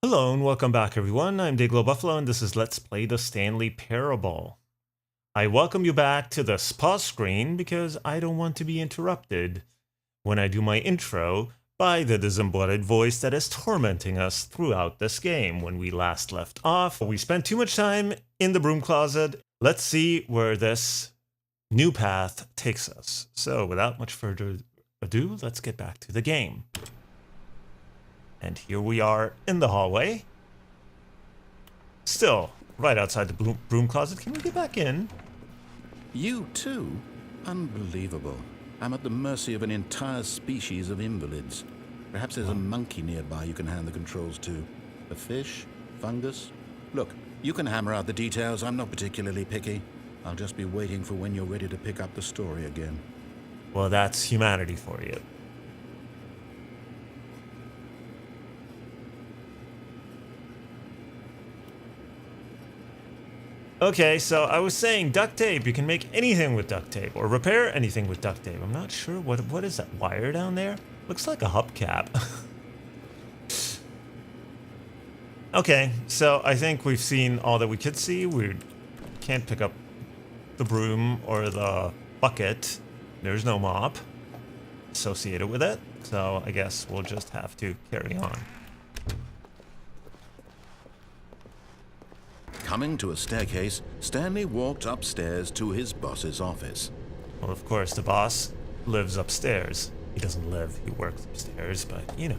Hello and welcome back everyone, I'm Day-Glo Buffalo and this is Let's Play the Stanley Parable. I welcome you back to the pause screen because I don't want to be interrupted when I do my intro by the disembodied voice that is tormenting us throughout this game. When we last left off, we spent too much time in the broom closet. Let's see where this new path takes us. So without much further ado, let's get back to the game. And here we are in the hallway. Still, right outside the broom closet. Can we get back in? You too? Unbelievable. I'm at the mercy of an entire species of invalids. Perhaps there's a monkey nearby you can hand the controls to. A fish? Fungus? Look, you can hammer out the details. I'm not particularly picky. I'll just be waiting for when you're ready to pick up the story again. Well, that's humanity for you. Okay, so I was saying duct tape. You can make anything with duct tape, or repair anything with duct tape. I'm not sure what is that wire down there? Looks like a hubcap. Okay, so I think we've seen all that we could see. We can't pick up the broom or the bucket. There's no mop associated with it, so I guess we'll just have to carry on. Coming to a staircase, Stanley walked upstairs to his boss's office. Well, of course, the boss lives upstairs. He doesn't live, he works upstairs, but you know.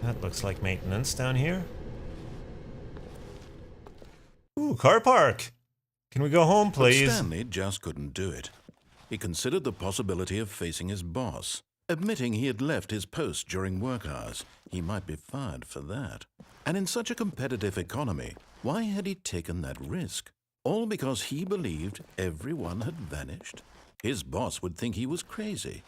That looks like maintenance down here. Ooh, car park! Can we go home, please? But Stanley just couldn't do it. He considered the possibility of facing his boss. Admitting he had left his post during work hours, he might be fired for that. And in such a competitive economy, why had he taken that risk? All because he believed everyone had vanished? His boss would think he was crazy.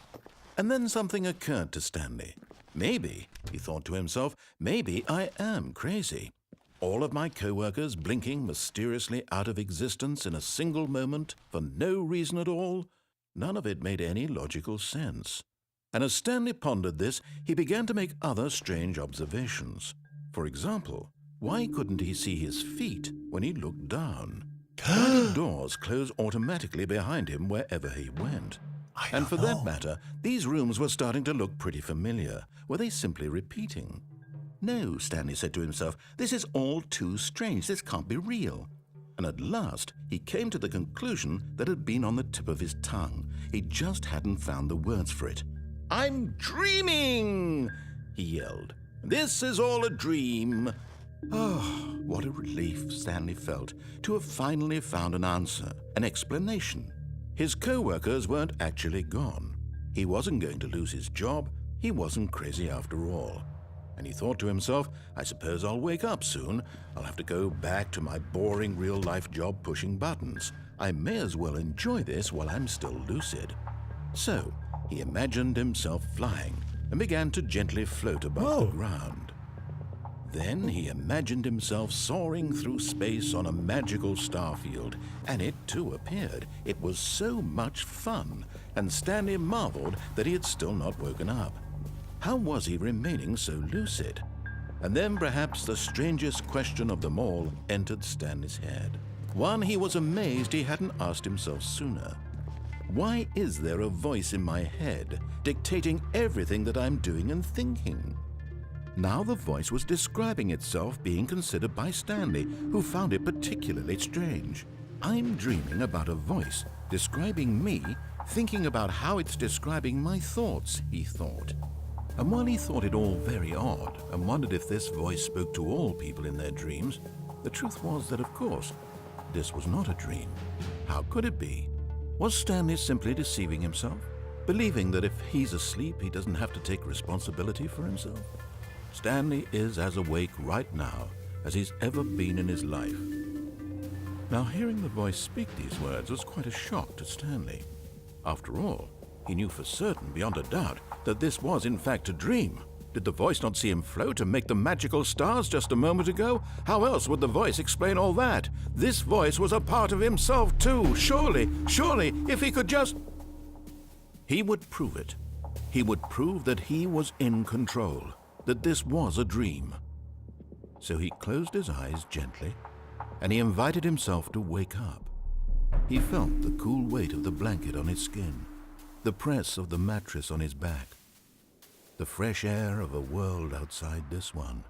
And then something occurred to Stanley. Maybe, he thought to himself, maybe I am crazy. All of my co-workers blinking mysteriously out of existence in a single moment for no reason at all? None of it made any logical sense. And as Stanley pondered this, he began to make other strange observations. For example, why couldn't he see his feet when he looked down? Why did doors close automatically behind him wherever he went? And for that matter, these rooms were starting to look pretty familiar. Were they simply repeating? No, Stanley said to himself, this is all too strange. This can't be real. And at last, he came to the conclusion that had been on the tip of his tongue. He just hadn't found the words for it. I'm dreaming, he yelled. This is all a dream. Oh, what a relief Stanley felt to have finally found an answer, an explanation. His co-workers weren't actually gone. He wasn't going to lose his job. He wasn't crazy after all. And he thought to himself, I suppose I'll wake up soon. I'll have to go back to my boring real-life job pushing buttons. I may as well enjoy this while I'm still lucid. So, he imagined himself flying and began to gently float above the ground. Then he imagined himself soaring through space on a magical starfield, and it too appeared. It was so much fun, and Stanley marveled that he had still not woken up. How was he remaining so lucid? And then perhaps the strangest question of them all entered Stanley's head. One he was amazed he hadn't asked himself sooner. Why is there a voice in my head dictating everything that I'm doing and thinking? Now the voice was describing itself being considered by Stanley, who found it particularly strange. I'm dreaming about a voice describing me, thinking about how it's describing my thoughts, he thought. And while he thought it all very odd and wondered if this voice spoke to all people in their dreams, the truth was that, of course, this was not a dream. How could it be? Was Stanley simply deceiving himself, believing that if he's asleep, he doesn't have to take responsibility for himself? Stanley is as awake right now as he's ever been in his life. Now, hearing the voice speak these words was quite a shock to Stanley. After all, he knew for certain, beyond a doubt, that this was in fact a dream. Did the voice not see him float and make the magical stars just a moment ago? How else would the voice explain all that? This voice was a part of himself too. Surely, if he could just... He would prove it. He would prove that he was in control, that this was a dream. So he closed his eyes gently, and he invited himself to wake up. He felt the cool weight of the blanket on his skin, the press of the mattress on his back, the fresh air of a world outside this one.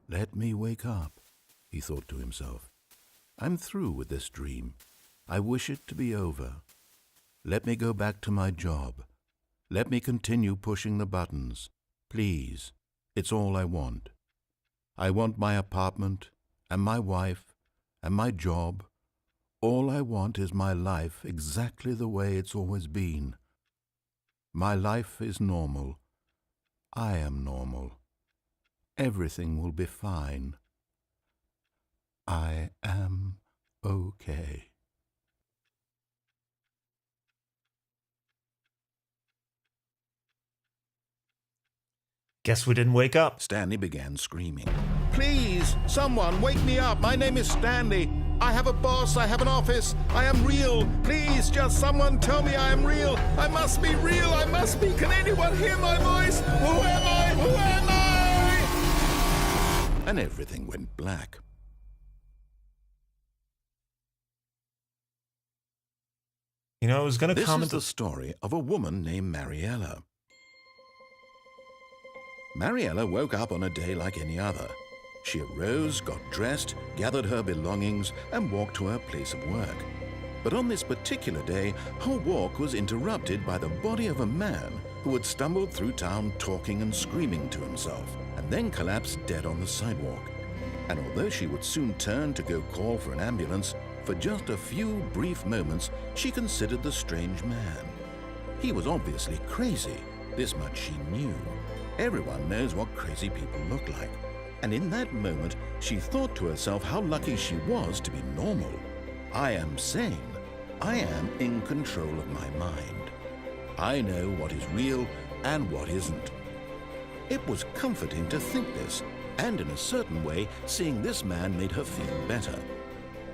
Let me wake up, he thought to himself. I'm through with this dream. I wish it to be over. Let me go back to my job. Let me continue pushing the buttons. Please, it's all I want. I want my apartment, and my wife, and my job. All I want is my life exactly the way it's always been. My life is normal. I am normal. Everything will be fine. I am okay. Guess we didn't wake up. Stanley began screaming. Please, someone, wake me up. My name is Stanley. I have a boss. I have an office. I am real. Please, just someone tell me I am real. I must be real. I must be. Can anyone hear my voice? Who am I? Who am I? And everything went black. You know, I was going to comment... This is the story of a woman named Mariela. Mariela woke up on a day like any other. She arose, got dressed, gathered her belongings, and walked to her place of work. But on this particular day, her walk was interrupted by the body of a man who had stumbled through town talking and screaming to himself, and then collapsed dead on the sidewalk. And although she would soon turn to go call for an ambulance, for just a few brief moments, she considered the strange man. He was obviously crazy. This much she knew. Everyone knows what crazy people look like. And in that moment, she thought to herself how lucky she was to be normal. I am sane. I am in control of my mind. I know what is real and what isn't. It was comforting to think this, and in a certain way, seeing this man made her feel better.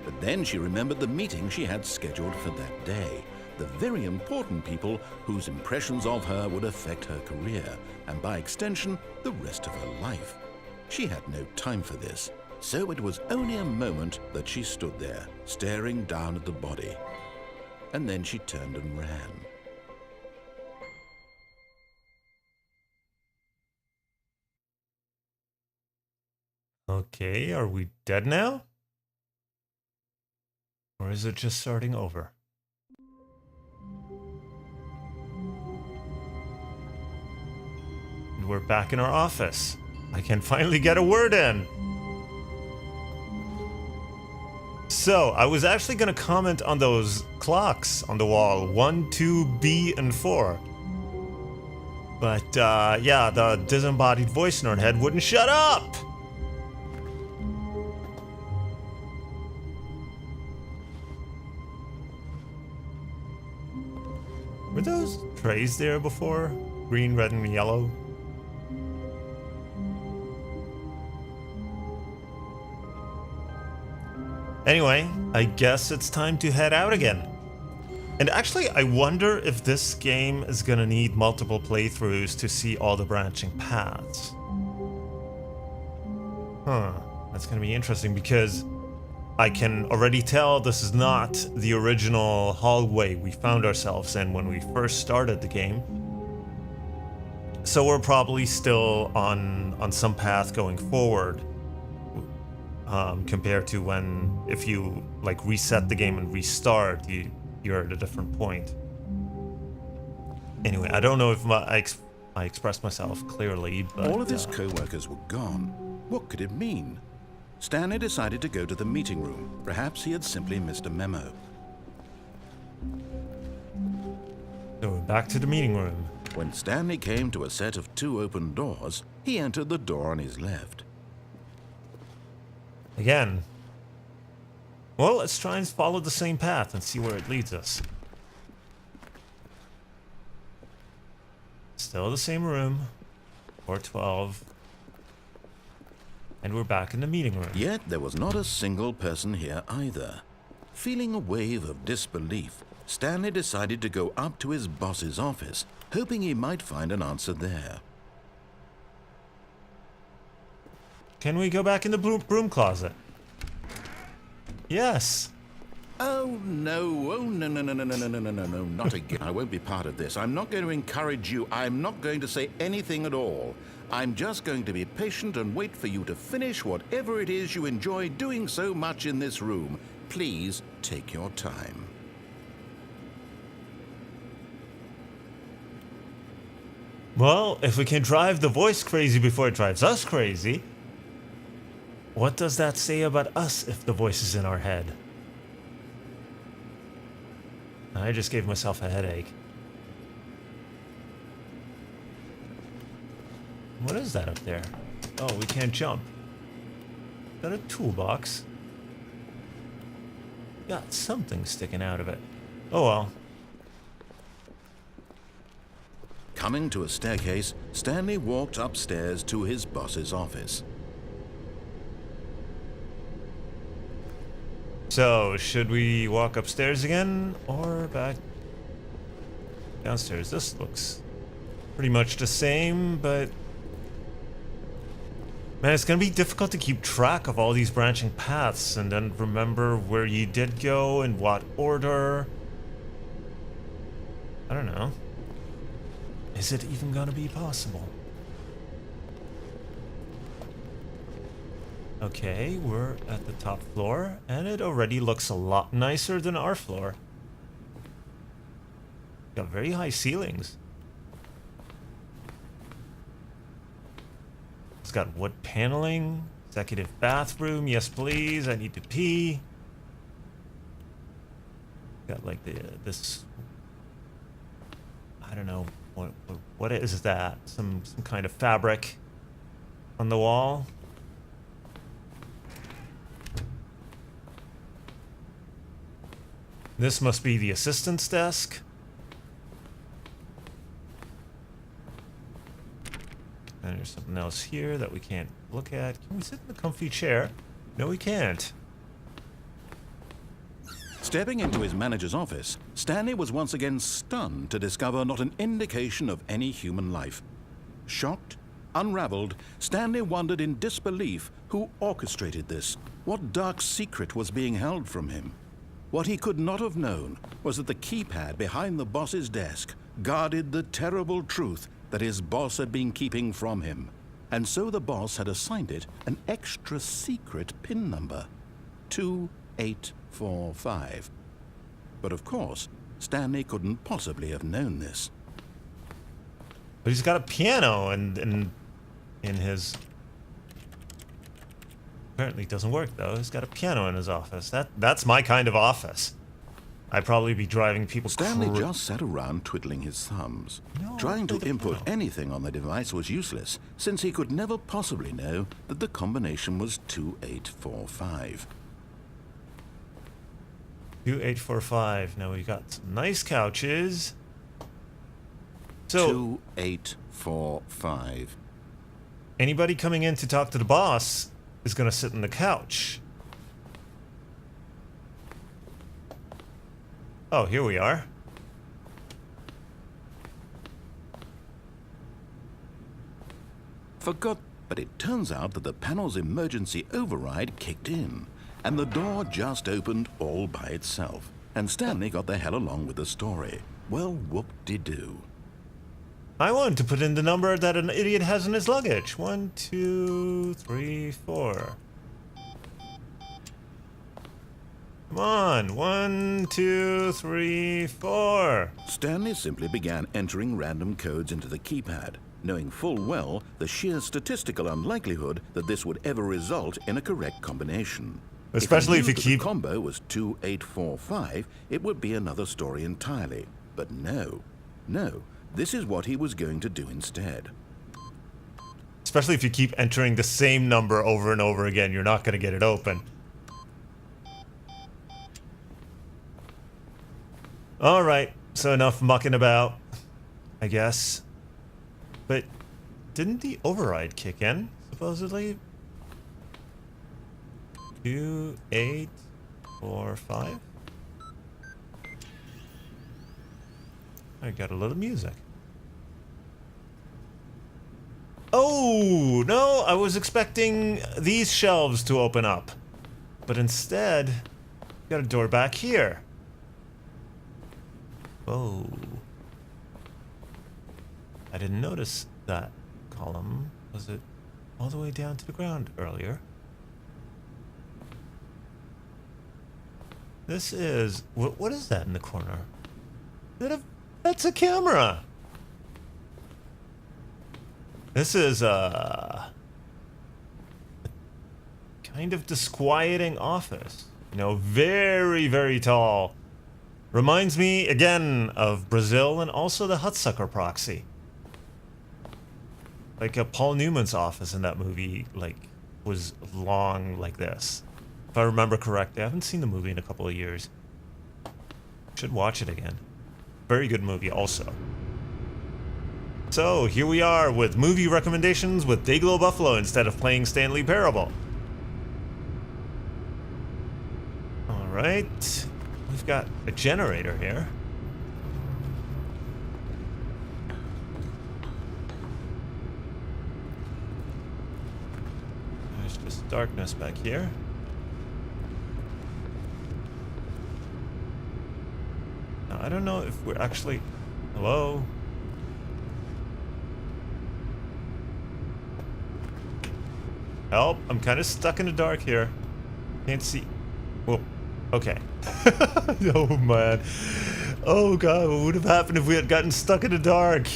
But then she remembered the meeting she had scheduled for that day. The very important people whose impressions of her would affect her career, and by extension, the rest of her life. She had no time for this, so it was only a moment that she stood there, staring down at the body. And then she turned and ran. Okay, are we dead now? Or is it just starting over? And we're back in our office. I can finally get a word in. So, I was actually going to comment on those clocks on the wall. 1, 2, B, and 4. But, yeah, the disembodied voice in our head wouldn't shut up! Were those trays there before? Green, red, and yellow? Anyway, I guess it's time to head out again. And actually, I wonder if this game is gonna need multiple playthroughs to see all the branching paths. Huh, that's gonna be interesting because I can already tell this is not the original hallway we found ourselves in when we first started the game. So we're probably still on some path going forward. Compared to when, if you like reset the game and restart, you're at a different point. Anyway, I don't know if I expressed myself clearly, but... All of his co-workers were gone. What could it mean? Stanley decided to go to the meeting room. Perhaps he had simply missed a memo. So we're back to the meeting room. When Stanley came to a set of 2 open doors, he entered the door on his left. Again. Well, let's try and follow the same path and see where it leads us. Still the same room. 412. And we're back in the meeting room. Yet there was not a single person here either. Feeling a wave of disbelief, Stanley decided to go up to his boss's office, hoping he might find an answer there. Can we go back in the broom closet? Yes. Oh no, no, not again. I won't be part of this. I'm not going to encourage you. I'm not going to say anything at all. I'm just going to be patient and wait for you to finish whatever it is you enjoy doing so much in this room. Please take your time. Well, if we can drive the voice crazy before it drives us crazy, what does that say about us if the voice is in our head? I just gave myself a headache. What is that up there? Oh, we can't jump. Is that a toolbox? Got something sticking out of it. Oh well. Coming to a staircase, Stanley walked upstairs to his boss's office. So, should we walk upstairs again or back downstairs? This looks pretty much the same, but man, it's gonna be difficult to keep track of all these branching paths and then remember where you did go and what order. I don't know. Is it even gonna be possible? Okay, we're at the top floor, and it already looks a lot nicer than our floor. Got very high ceilings. It's got wood paneling, executive bathroom, yes please, I need to pee. Got like this, I don't know, what is that? Some kind of fabric on the wall. This must be the assistant's desk. And there's something else here that we can't look at. Can we sit in the comfy chair? No, we can't. Stepping into his manager's office, Stanley was once again stunned to discover not an indication of any human life. Shocked, unraveled, Stanley wondered in disbelief who orchestrated this, what dark secret was being held from him. What he could not have known was that the keypad behind the boss's desk guarded the terrible truth that his boss had been keeping from him. And so the boss had assigned it an extra secret PIN number, 2845. But of course, Stanley couldn't possibly have known this. But he's got a piano in his... Apparently it doesn't work though. He's got a piano in his office. That's my kind of office. I'd probably be driving people Stanley just sat around twiddling his thumbs. Trying to input anything on the device was useless, since he could never possibly know that the combination was 2845. 2845. Now we got some nice couches. So 2845. anybody coming in to talk to the boss is gonna sit on the couch. Oh, here we are. But it turns out that the panel's emergency override kicked in, and the door just opened all by itself. And Stanley got the hell along with the story. Well, whoop-de-doo. I wanted to put in the number that an idiot has in his luggage. 1, 2, 3, 4. Come on. 1, 2, 3, 4. Stanley simply began entering random codes into the keypad, knowing full well the sheer statistical unlikelihood that this would ever result in a correct combination. Especially if you the keep... combo was 2845, it would be another story entirely. But no, this is what he was going to do instead. Especially if you keep entering the same number over and over again, you're not going to get it open. Alright, so enough mucking about, I guess. But didn't the override kick in, supposedly? 2, 8, 4, 5. I got a little music. Oh, no, I was expecting these shelves to open up. But instead, got a door back here. Oh. I didn't notice that column. Was it all the way down to the ground earlier? This is... What is that in the corner? That's a camera! This is a kind of disquieting office. You know, very, very tall. Reminds me, again, of Brazil and also the Hudsucker proxy. Like Paul Newman's office in that movie, like, was long like this. If I remember correctly. I haven't seen the movie in a couple of years. Should watch it again. Very good movie also. So, here we are with movie recommendations with Day-Glo Buffalo instead of playing Stanley Parable. Alright. We've got a generator here. There's just darkness back here. Now, I don't know if we're actually... Hello? Help, I'm kind of stuck in the dark here. Can't see. Whoa, okay. Oh man. Oh god, what would have happened if we had gotten stuck in the dark?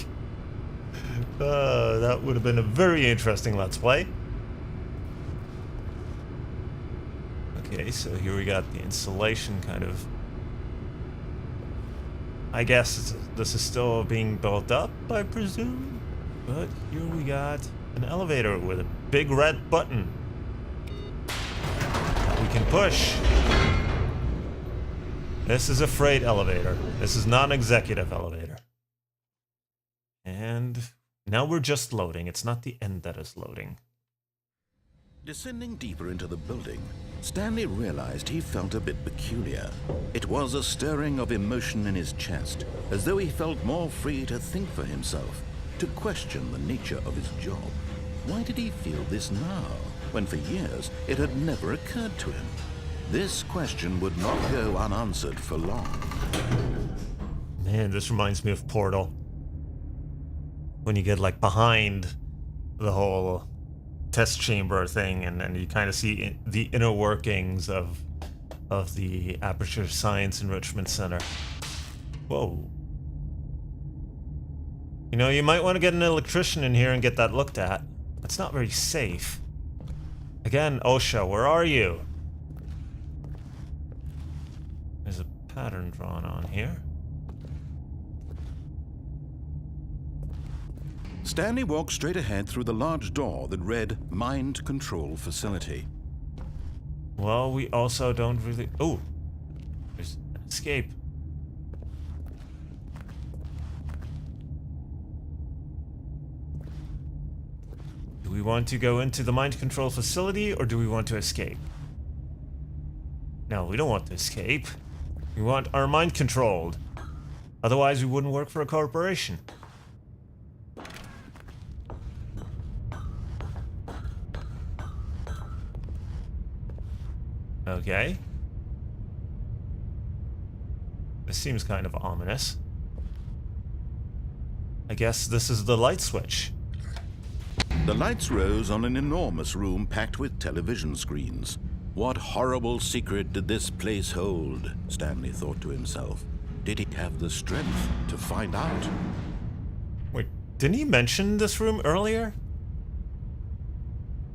That would have been a very interesting Let's Play. Okay, so here we got the insulation kind of... I guess this is still being built up, I presume? But here we got an elevator with a big red button that we can push. This is a freight elevator. This is not an executive elevator. And now we're just loading. It's not the end that is loading. Descending deeper into the building, Stanley realized he felt a bit peculiar. It was a stirring of emotion in his chest, as though he felt more free to think for himself, to question the nature of his job. Why did he feel this now, when for years it had never occurred to him? This question would not go unanswered for long. Man, this reminds me of Portal. When you get like behind the whole test chamber thing and then you kind of see the inner workings of the Aperture Science Enrichment Center. Whoa. You know, you might want to get an electrician in here and get that looked at. That's not very safe. Again, OSHA, where are you? There's a pattern drawn on here. Stanley walked straight ahead through the large door that read Mind Control Facility. Well, we also don't really... Oh! There's an escape. Do we want to go into the mind control facility, or do we want to escape? No, we don't want to escape. We want our mind controlled. Otherwise, we wouldn't work for a corporation. Okay. This seems kind of ominous. I guess this is the light switch. The lights rose on an enormous room packed with television screens. What horrible secret did this place hold? Stanley thought to himself. Did he have the strength to find out? Wait, didn't he mention this room earlier?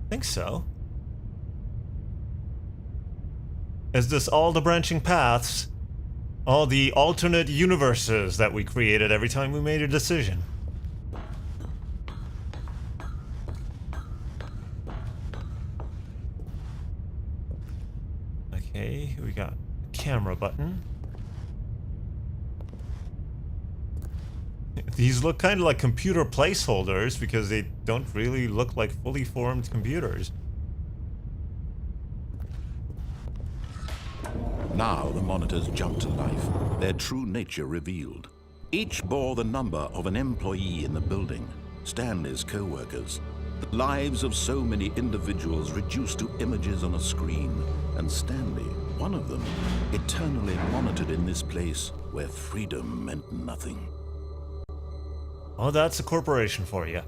I think so. Is this all the branching paths? All the alternate universes that we created every time we made a decision? Okay, here we got a camera button. These look kind of like computer placeholders because they don't really look like fully formed computers. Now the monitors jumped to life, their true nature revealed. Each bore the number of an employee in the building, Stanley's co-workers. The lives of so many individuals reduced to images on a screen, and Stanley, one of them, eternally monitored in this place where freedom meant nothing. Oh, that's a corporation for you.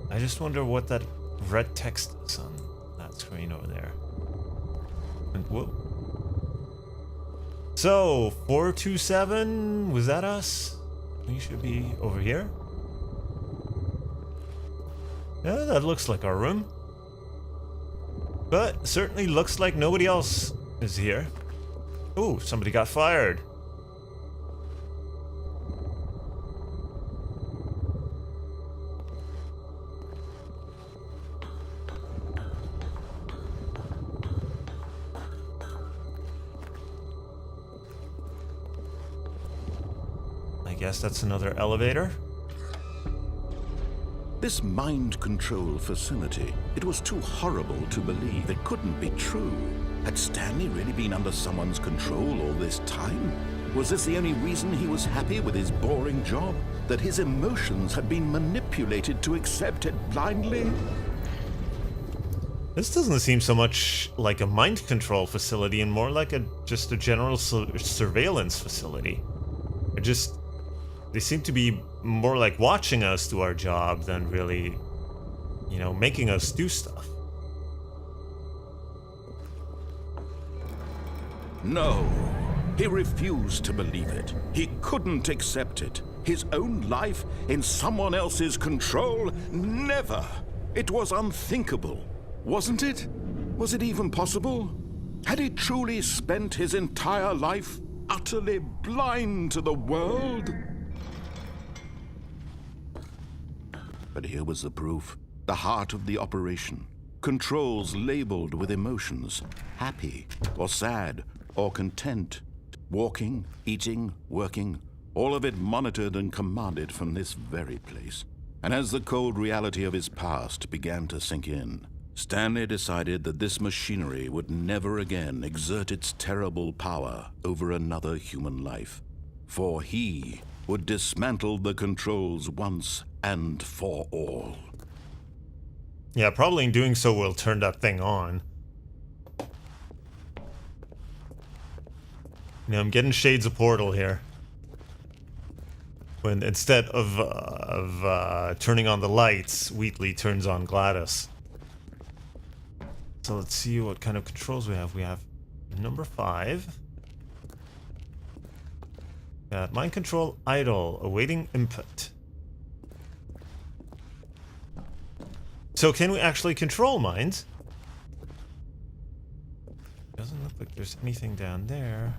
I just wonder what that red text is on that screen over there. And whoa. So, 427, was that us? We should be over here. Yeah, that looks like our room. But certainly looks like nobody else is here. Oh, somebody got fired. I guess that's another elevator. This mind control facility, it was too horrible to believe. It couldn't be true. Had Stanley really been under someone's control all this time? Was this the only reason he was happy with his boring job? That his emotions had been manipulated to accept it blindly? This doesn't seem so much like a mind control facility and more like just a general surveillance facility. They seem to be more like watching us do our job than really, making us do stuff. No, he refused to believe it. He couldn't accept it. His own life in someone else's control? Never! It was unthinkable, wasn't it? Was it even possible? Had he truly spent his entire life utterly blind to the world? But here was the proof. The heart of the operation. Controls labeled with emotions. Happy, or sad, or content. Walking, eating, working. All of it monitored and commanded from this very place. And as the cold reality of his past began to sink in, Stanley decided that this machinery would never again exert its terrible power over another human life. For he would dismantle the controls once and for all. Yeah, probably in doing so will turn that thing on. I'm getting shades of Portal here. When instead of turning on the lights, Wheatley turns on Gladys. So let's see what kind of controls we have. We have number 5. Mind control idle, awaiting input. So can we actually control minds? Doesn't look like there's anything down there.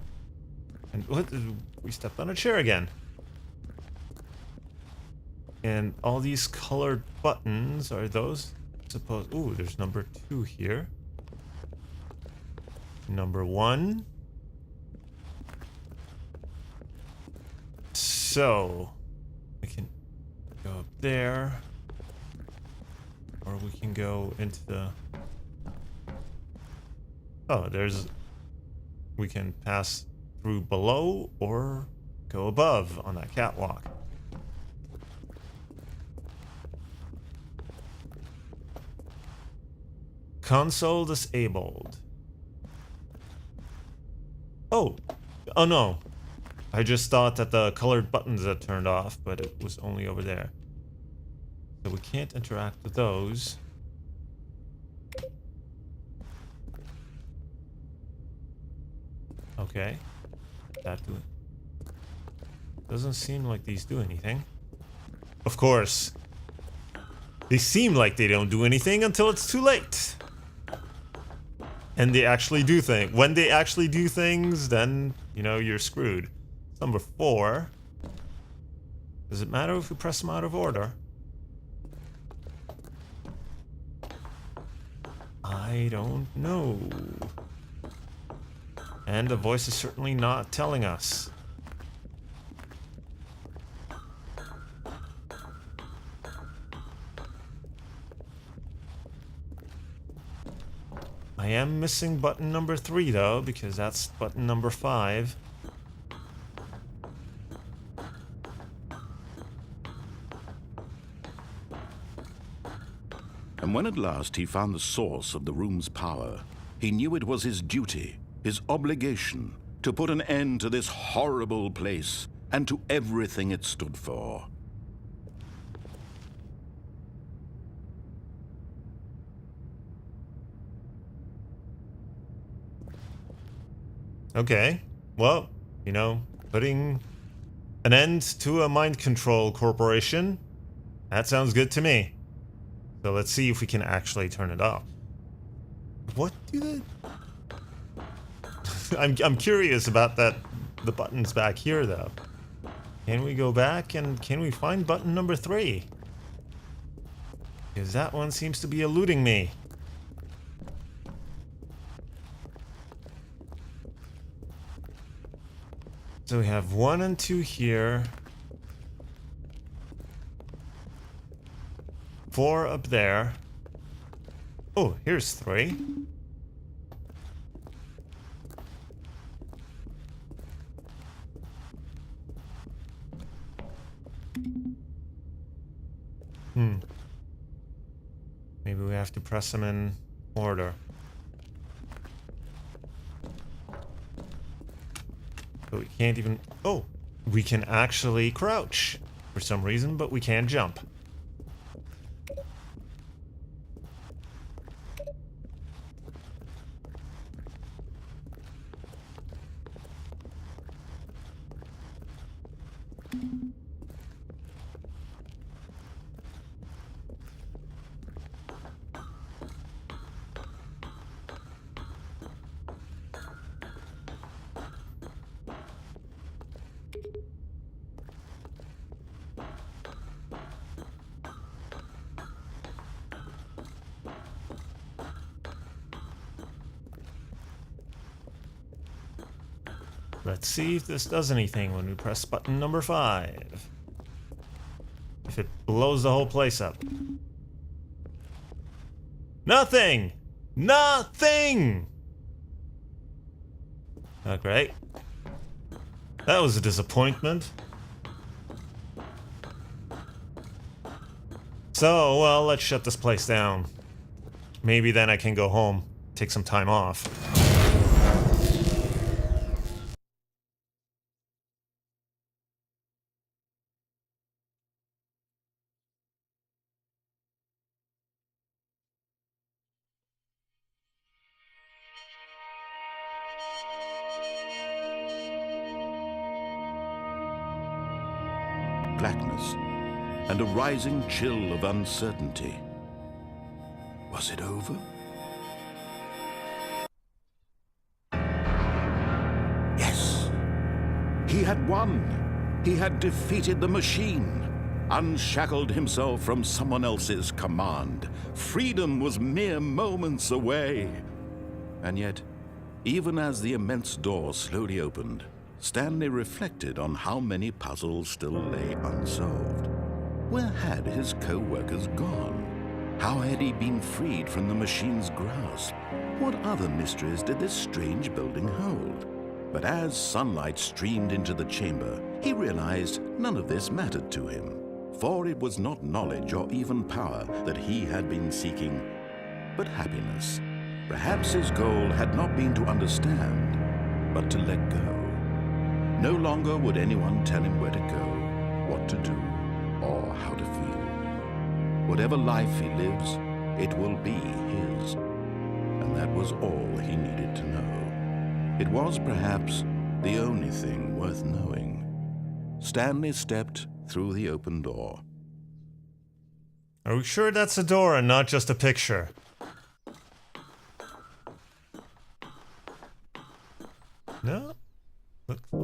And what? We stepped on a chair again. And all these colored buttons, are those supposed... Ooh, there's number 2 here. Number 1. So, we can go up there. Or we can go into the... Oh, we can pass through below or go above on that catwalk. Console disabled. Oh no. I just thought that the colored buttons had turned off, but it was only over there. So we can't interact with those. Okay. That do it. Doesn't seem like these do anything. Of course. They seem like they don't do anything until it's too late. And they actually do things. When they actually do things, then, you're screwed. Number 4. Does it matter if we press them out of order? I don't know. And the voice is certainly not telling us. I I am missing button number 3 though, because that's button number 5. And when at last he found the source of the room's power, he knew it was his duty, his obligation, to put an end to this horrible place and to everything it stood for. Okay, well, you know, putting an end to a mind control corporation, that sounds good to me. So let's see if we can actually turn it off. What do they... I'm curious about that, the buttons back here though. Can we go back and can we find button number 3? Because that one seems to be eluding me. So we have 1 and 2 here. 4 up there. Oh, here's 3. Maybe we have to press them in order. But we can't even... Oh! We can actually crouch for some reason, but we can't jump. Let's see if this does anything when we press button number 5. If it blows the whole place up. Nothing! Nothing! Not great. That was a disappointment. So, well, let's shut this place down. Maybe then I can go home, take some time off. Blackness and a rising chill of uncertainty. Was it over? Yes! He had won! He had defeated the machine, unshackled himself from someone else's command. Freedom was mere moments away. And yet, even as the immense door slowly opened, Stanley reflected on how many puzzles still lay unsolved. Where had his co-workers gone? How had he been freed from the machine's grasp? What other mysteries did this strange building hold? But as sunlight streamed into the chamber, he realized none of this mattered to him, for it was not knowledge or even power that he had been seeking, but happiness. Perhaps his goal had not been to understand, but to let go. No longer would anyone tell him where to go, what to do, or how to feel. Whatever life he lives, it will be his. And that was all he needed to know. It was perhaps the only thing worth knowing. Stanley stepped through the open door. Are we sure that's a door and not just a picture? No?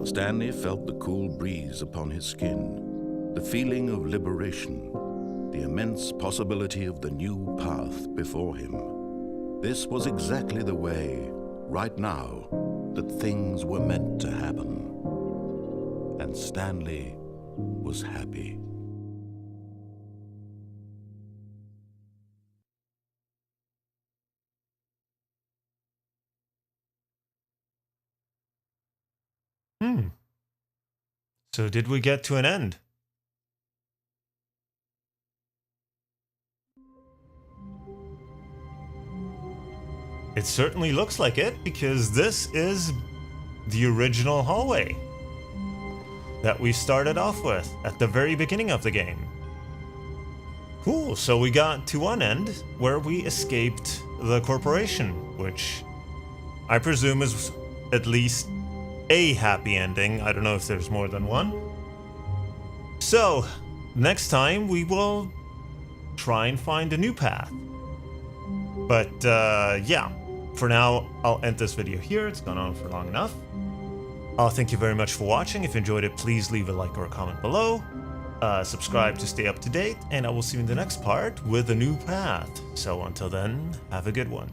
Stanley felt the cool breeze upon his skin, the feeling of liberation, the immense possibility of the new path before him. This was exactly the way, right now, that things were meant to happen. And Stanley was happy. So did we get to an end? It certainly looks like it, because this is the original hallway that we started off with at the very beginning of the game. Cool, so we got to one end where we escaped the corporation, which I presume is at least a happy ending. I don't know if there's more than one. So, next time we will try and find a new path. But yeah, for now I'll end this video here. It's gone on for long enough. Thank you very much for watching. If you enjoyed it, please leave a like or a comment below. Subscribe to stay up to date, and I will see you in the next part with a new path. So until then, have a good one.